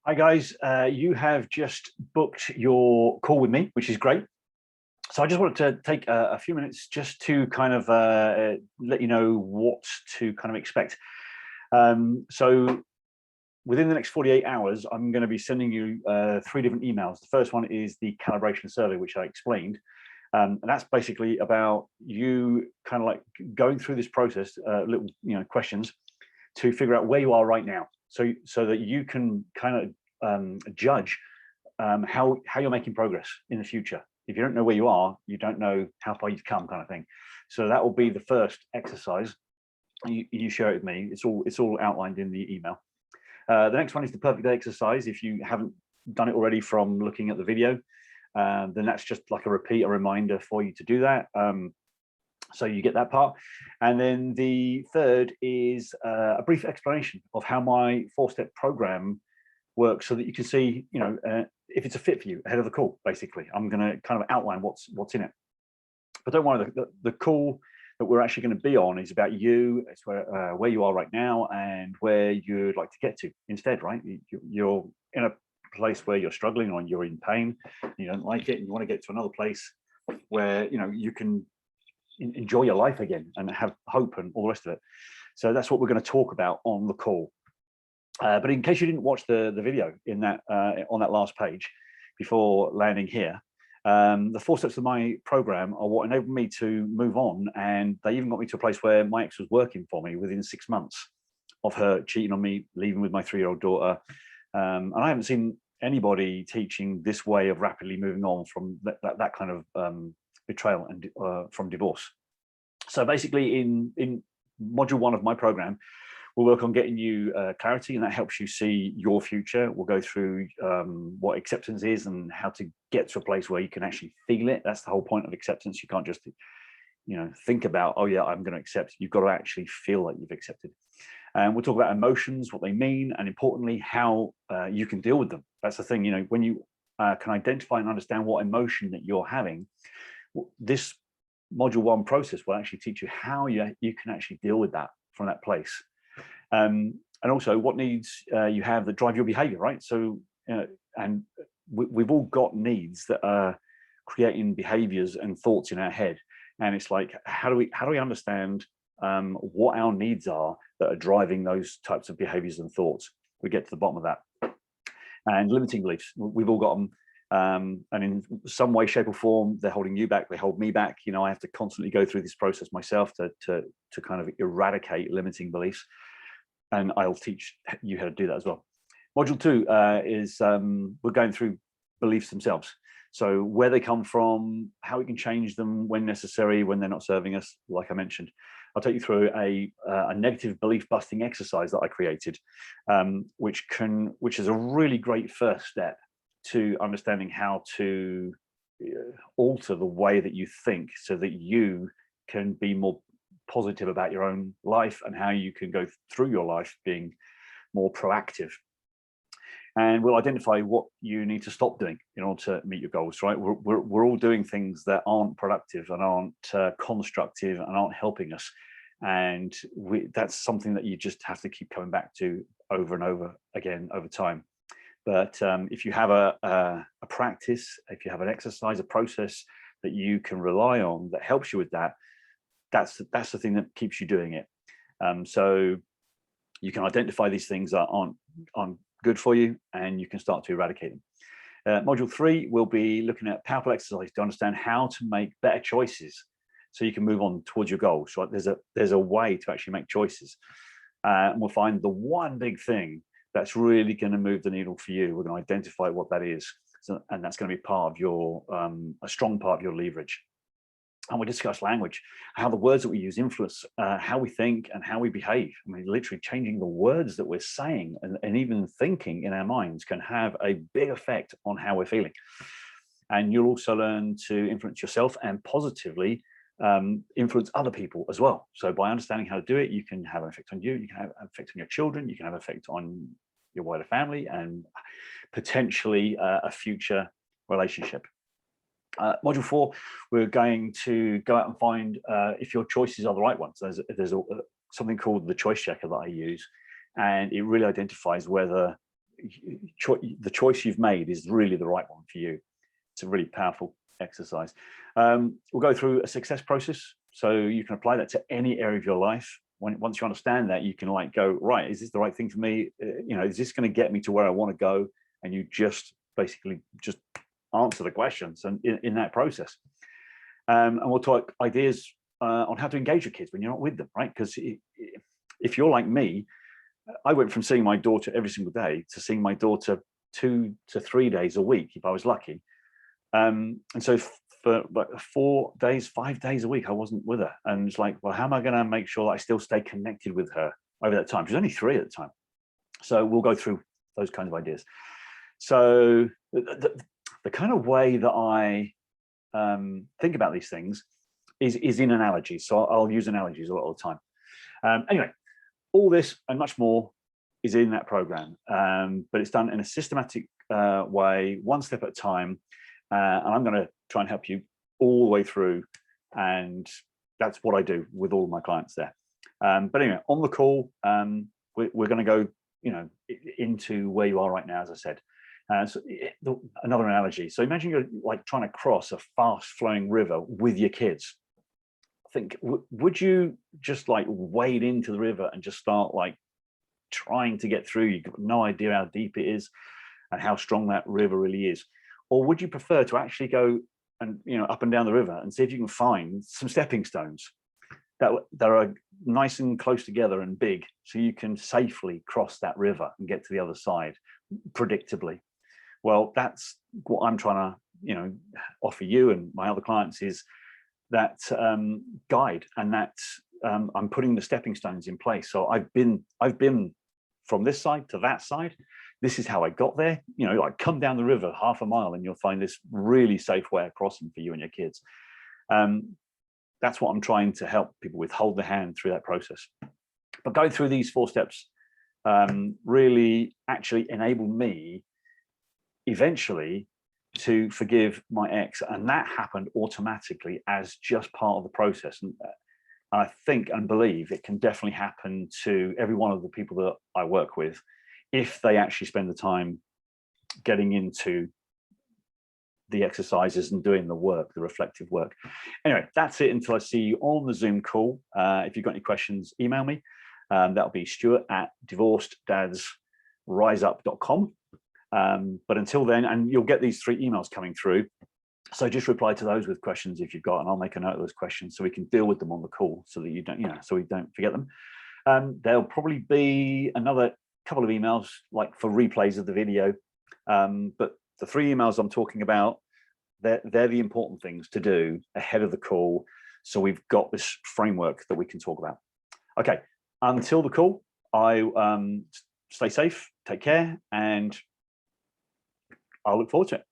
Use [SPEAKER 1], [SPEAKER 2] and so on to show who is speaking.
[SPEAKER 1] Hi guys, you have just booked your call with me, which is great. So I just wanted to take a few minutes just to kind of let you know what to kind of expect. So within the next 48 hours, I'm going to be sending you 3 different emails. The first one is the calibration survey, which I explained. And that's basically about you kind of like going through this process, little questions to figure out where you are right now. So that you can kind of judge how you're making progress in the future. If you don't know where you are, you don't know how far you've come, kind of thing. So that will be the first exercise. You share it with me. It's all outlined in the email. The next one is the perfect day exercise. If you haven't done it already from looking at the video, then that's just like a reminder for you to do that. So you get that part. And then the third is a brief explanation of how my 4-step program works, so that you can see, if it's a fit for you ahead of the call. Basically, I'm going to kind of outline what's in it. But don't worry, the call that we're actually going to be on is about you. It's where you are right now and where you'd like to get to instead, right? You're in a place where you're struggling or you're in pain, and you don't like it, and you want to get to another place where you can enjoy your life again and have hope and all the rest of it. So that's what we're going to talk about on the call. But in case you didn't watch the video in that on that last page before landing here, the 4 steps of my program are what enabled me to move on, and they even got me to a place where my ex was working for me within 6 months of her cheating on me, leaving with my 3-year-old daughter. And I haven't seen anybody teaching this way of rapidly moving on from that kind of betrayal and from divorce. So basically, in module 1 of my program, we'll work on getting you clarity, and that helps you see your future. We'll go through what acceptance is and how to get to a place where you can actually feel it. That's the whole point of acceptance. You can't just think about, oh yeah, I'm going to accept. You've got to actually feel like you've accepted. And we'll talk about emotions, what they mean, and importantly, how you can deal with them. That's the thing. When you can identify and understand what emotion that you're having, this module 1 process will actually teach you how you can actually deal with that from that place. And also what needs you have that drive your behavior, right? So, and we've all got needs that are creating behaviors and thoughts in our head. And it's like, how do we understand what our needs are that are driving those types of behaviors and thoughts? We get to the bottom of that. And limiting beliefs, we've all got them. And in some way, shape or form, they're holding you back, they hold me back. I have to constantly go through this process myself to kind of eradicate limiting beliefs. And I'll teach you how to do that as well. Module 2 is we're going through beliefs themselves. So where they come from, how we can change them when necessary, when they're not serving us, like I mentioned. I'll take you through a negative belief busting exercise that I created, which is a really great first step to understanding how to alter the way that you think so that you can be more positive about your own life and how you can go through your life being more proactive. And we'll identify what you need to stop doing in order to meet your goals, right? We're all doing things that aren't productive and aren't constructive and aren't helping us. And that's something that you just have to keep coming back to over and over again over time. But if you have a practice, if you have an exercise, a process that you can rely on that helps you with that, that's the thing that keeps you doing it. So you can identify these things that aren't good for you, and you can start to eradicate them. Module 3 will be looking at powerful exercise to understand how to make better choices, so you can move on towards your goals. Right? There's a way to actually make choices, and we'll find the one big thing that's really going to move the needle for you. We're going to identify what that is, and that's going to be part of your a strong part of your leverage. And we discuss language, how the words that we use influence how we think and how we behave. I mean, literally changing the words that we're saying and even thinking in our minds can have a big effect on how we're feeling. And you'll also learn to influence yourself and positively influence other people as well. So by understanding how to do it, you can have an effect on you, you can have an effect on your children, you can have an effect on your wider family, and potentially a future relationship. Module 4, we're going to go out and find if your choices are the right ones. There's something called the choice checker that I use, and it really identifies whether the choice you've made is really the right one for you. It's a really powerful exercise. We'll go through a success process, so you can apply that to any area of your life. Once you understand that, you can like go, right, is this the right thing for me? Is this going to get me to where I want to go? And you just basically just answer the questions and in that process. And we'll talk ideas on how to engage with kids when you're not with them, right? Because if you're like me, I went from seeing my daughter every single day to seeing my daughter 2 to 3 days a week, if I was lucky. And so for like 4 days, 5 days a week, I wasn't with her. And it's like, well, how am I going to make sure that I still stay connected with her over that time? She was only 3 at the time. So we'll go through those kinds of ideas. So the kind of way that I think about these things is in analogies. So I'll use analogies a lot of the time. Anyway, all this and much more is in that program, but it's done in a systematic way, one step at a time. And I'm going to try and help you all the way through. And that's what I do with all of my clients there. But anyway, on the call, we're going to go, into where you are right now, as I said. So another analogy. So imagine you're like trying to cross a fast flowing river with your kids. Think, would you just like wade into the river and just start like trying to get through? You've got no idea how deep it is and how strong that river really is. Or would you prefer to actually go and up and down the river and see if you can find some stepping stones that are nice and close together and big, so you can safely cross that river and get to the other side predictably? Well, that's what I'm trying to offer you and my other clients, is that guide, and that I'm putting the stepping stones in place. So I've been from this side to that side. This is how I got there. Like come down the river half a mile and you'll find this really safe way of crossing for you and your kids. That's what I'm trying to help people with, hold the hand through that process. But going through these 4 steps really actually enable me eventually to forgive my ex, and that happened automatically as just part of the process. And I think and believe it can definitely happen to every one of the people that I work with, if they actually spend the time getting into the exercises and doing the work, the reflective work. Anyway, that's it until I see you on the Zoom call. If you've got any questions, email me. That'll be stuart@divorceddadsriseup.com. But until then, and you'll get these 3 emails coming through. So just reply to those with questions if you've got, and I'll make a note of those questions so we can deal with them on the call, so that you don't, so we don't forget them. There'll probably be another couple of emails like for replays of the video. But the 3 emails I'm talking about, they're the important things to do ahead of the call. So we've got this framework that we can talk about. Okay, until the call, stay safe, take care, and I'll look forward to it.